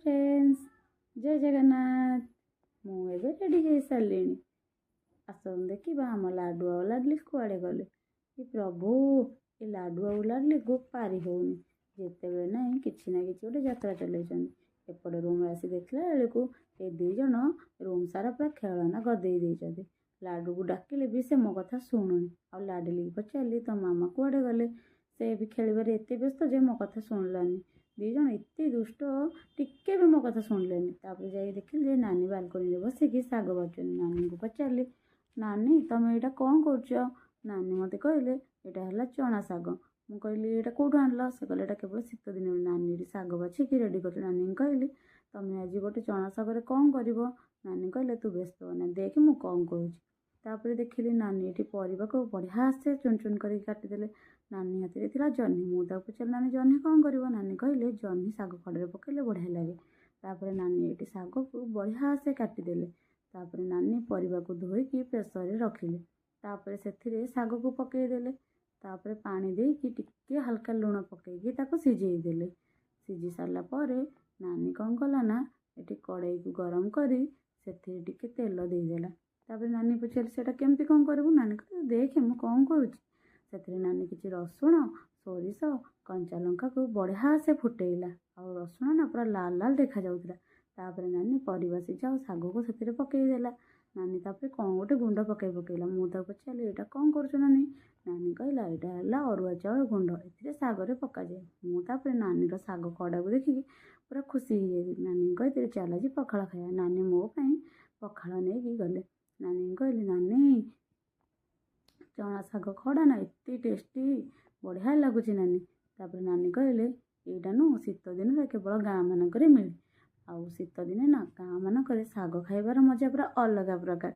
friends जय जगन्नाथ मु एबे रेडी हो सारे आसन देखा आम लाडू आ लाडली कुआड़े गले कि प्रभु ये लाडू आ लाडली को पारी होनी जिते ना कि गोटे यात्रा चल एपटे रूम आसी देखला बेलू ये दी जन रूम सारा पूरा खेलना गदे देते लाडू को डाकिले भी से मो कथा शुणुनी आ लाडली पचारि तो मामा कुआड़े गले से भी खेल एत व्यस्त जे मो कथा शुणलानी दी जन एत दुष्ट टिके भी मो कथा शुणिलेनी तापर जाई देखिली जे नानी बालकनी बसिकी शाग बाचुनी नानी को पचारि नानी तुम यहाँ कौन कर नानी मत कहले यहाँ है चना शाग मु कहली यहाँ कौटू आनल से कहले यहाँ केवल शीत दिन नानी शाग बाछिकी रेडी कर नानी कहली तुम आज गोटे चना शागर कौन कर नानी कहले तू व्यस्त होना देख मु कौन करुँच देखिली नानी ये परिवा को बढ़िया से चुन चुन कर काटिदेले नानी हाथ में थी जह्नी मुझे पचार नानी जह्नी कौन कर नानी कहले जह्नी शाग खड़े पकड़े बढ़िया लगे तापर नानी ये शाग को बढ़िया से काटिदेले तापर नानी परिवा को धोईकी प्रेसर रखिले तापर से शाग को पकईदेले तापर पानी देकी टिके हल्का लुण पकईकी ताको सिझेदेले सिझी सारा पर नानी कौन कला ना ये कड़ाई को गरम करी से तेल देदेला तापर नानी पचार से केमती कौन करू नानी कह देखे मु कौन करुँच से नानी किसी रसुण सोरिष कंचा लंका को बढ़िया से फुटेला और रसुण ना पूरा लाल लाल देखा जाउतला तापर नानी परिवा सिझा और शाग को से पकईदेला नानी तापर कौन गोटे गुंड पकईला मुझे पचारि यहाँ कौन कर नानी नानी कहला यहाँ है अरुआ चाउल गुंड ए शागर पक जाए मुझे नानी शाग खड़ा को देखिकी पूरा खुशी हो जाए नानी कही चल आज पखाड़ खाया नानी मो पखाड़ नहीं गले नानी कहली नानी चना शाग खड़ा ना एत टेस्टी बढ़िया लगुच नानी तापर नानी कहले यहाँ नु शीत दिन में केवल गाँ मानक मिले आउ शीत दिने ना गाँ मानक शाग खाइबार मजा पूरा अलग प्रकार